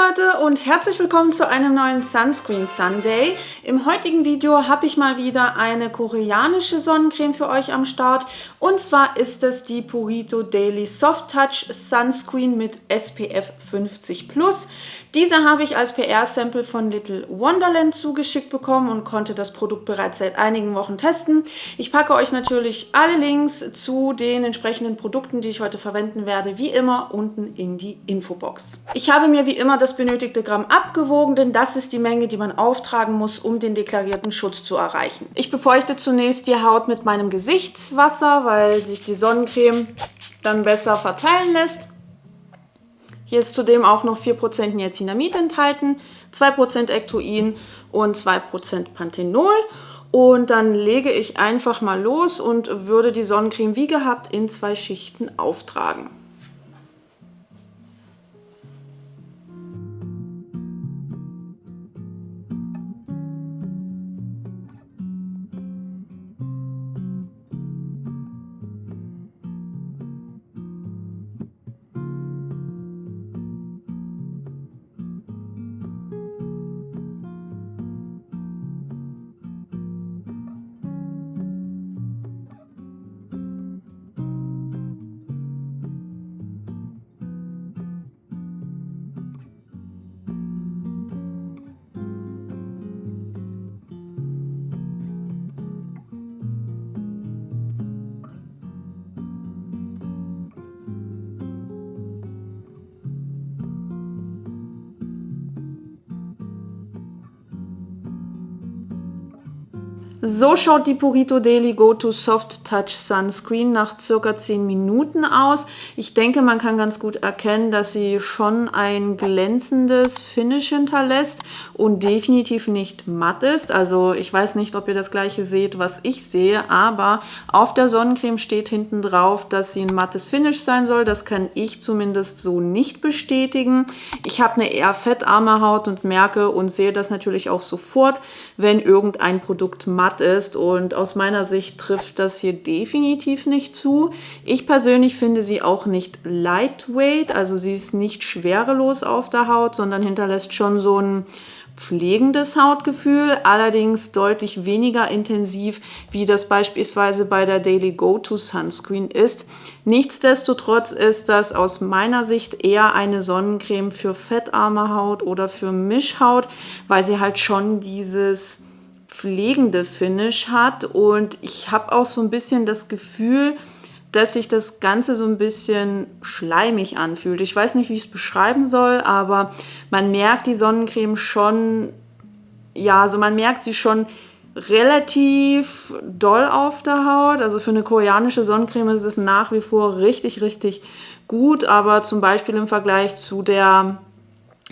Leute und herzlich willkommen zu einem neuen Sunscreen Sunday. Im heutigen Video habe ich mal wieder eine koreanische Sonnencreme für euch am Start. Und zwar ist es die Purito Daily Soft Touch Sunscreen mit SPF 50+. Diese habe ich als PR-Sample von Little Wonderland zugeschickt bekommen und konnte das Produkt bereits seit einigen Wochen testen. Ich packe euch natürlich alle Links zu den entsprechenden Produkten, die ich heute verwenden werde, wie immer unten in die Infobox. Ich habe mir wie immer das benötigte Gramm abgewogen, denn das ist die Menge, die man auftragen muss, um den deklarierten Schutz zu erreichen. Ich befeuchte zunächst die Haut mit meinem Gesichtswasser, weil sich die Sonnencreme dann besser verteilen lässt. Hier ist zudem auch noch 4% Niacinamid enthalten, 2% Ectoin und 2% Panthenol. Und dann lege ich einfach mal los und würde die Sonnencreme wie gehabt in 2 Schichten auftragen. So schaut die Purito Daily Go-To Soft Touch Sunscreen nach circa 10 Minuten aus. Ich denke, man kann ganz gut erkennen, dass sie schon ein glänzendes Finish hinterlässt und definitiv nicht matt ist. Also ich weiß nicht, ob ihr das gleiche seht, was ich sehe, aber auf der Sonnencreme steht hinten drauf, dass sie ein mattes Finish sein soll. Das kann ich zumindest so nicht bestätigen. Ich habe eine eher fettarme Haut und merke und sehe das natürlich auch sofort, wenn irgendein Produkt matt ist, und aus meiner Sicht trifft das hier definitiv nicht zu. Ich persönlich finde sie auch nicht lightweight, also sie ist nicht schwerelos auf der Haut, sondern hinterlässt schon so ein pflegendes Hautgefühl, allerdings deutlich weniger intensiv, wie das beispielsweise bei der Daily Go-To Sunscreen ist. Nichtsdestotrotz ist das aus meiner Sicht eher eine Sonnencreme für fettarme Haut oder für Mischhaut, weil sie halt schon dieses pflegende Finish hat, und ich habe auch so ein bisschen das Gefühl, dass sich das Ganze so ein bisschen schleimig anfühlt. Ich weiß nicht, wie ich es beschreiben soll, aber man merkt die Sonnencreme schon, ja, also man merkt sie schon relativ doll auf der Haut. Also für eine koreanische Sonnencreme ist es nach wie vor richtig, richtig gut, aber zum Beispiel im Vergleich zu der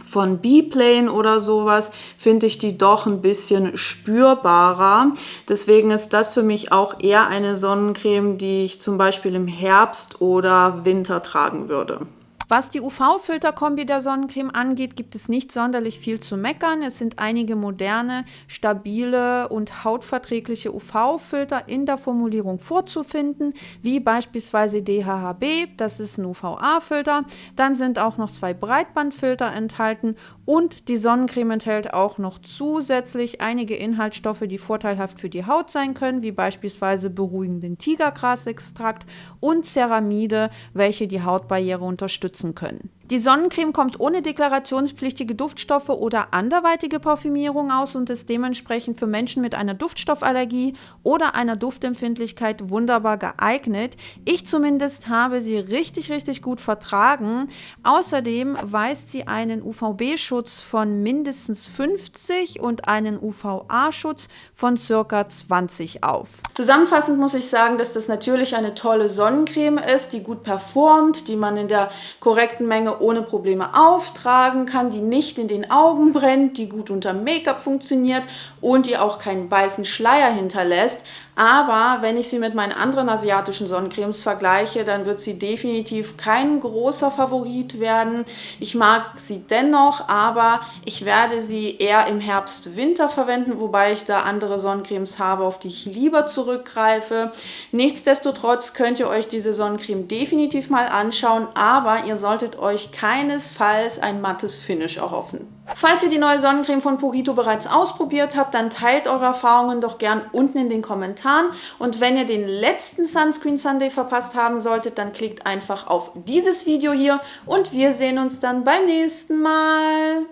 von B-Plane oder sowas finde ich die doch ein bisschen spürbarer. Deswegen ist das für mich auch eher eine Sonnencreme, die ich zum Beispiel im Herbst oder Winter tragen würde. Was die UV-Filterkombi der Sonnencreme angeht, gibt es nicht sonderlich viel zu meckern. Es sind einige moderne, stabile und hautverträgliche UV-Filter in der Formulierung vorzufinden, wie beispielsweise DHHB, das ist ein UVA-Filter. Dann sind auch noch 2 Breitbandfilter enthalten und die Sonnencreme enthält auch noch zusätzlich einige Inhaltsstoffe, die vorteilhaft für die Haut sein können, wie beispielsweise beruhigenden Tigergrasextrakt und Ceramide, welche die Hautbarriere unterstützen können. Die Sonnencreme kommt ohne deklarationspflichtige Duftstoffe oder anderweitige Parfümierung aus und ist dementsprechend für Menschen mit einer Duftstoffallergie oder einer Duftempfindlichkeit wunderbar geeignet. Ich zumindest habe sie richtig, richtig gut vertragen. Außerdem weist sie einen UVB-Schutz von mindestens 50 und einen UVA-Schutz von ca. 20 auf. Zusammenfassend muss ich sagen, dass das natürlich eine tolle Sonnencreme ist, die gut performt, die man in der korrekten Menge ohne Probleme auftragen kann, die nicht in den Augen brennt, die gut unter Make-up funktioniert und die auch keinen weißen Schleier hinterlässt. Aber wenn ich sie mit meinen anderen asiatischen Sonnencremes vergleiche, dann wird sie definitiv kein großer Favorit werden. Ich mag sie dennoch, aber ich werde sie eher im Herbst, Winter verwenden, wobei ich da andere Sonnencremes habe, auf die ich lieber zurückgreife. Nichtsdestotrotz könnt ihr euch diese Sonnencreme definitiv mal anschauen, aber ihr solltet euch euch keinesfalls ein mattes Finish erhoffen. Falls ihr die neue Sonnencreme von Purito bereits ausprobiert habt, dann teilt eure Erfahrungen doch gern unten in den Kommentaren. Und wenn ihr den letzten Sunscreen Sunday verpasst haben solltet, dann klickt einfach auf dieses Video hier und wir sehen uns dann beim nächsten Mal.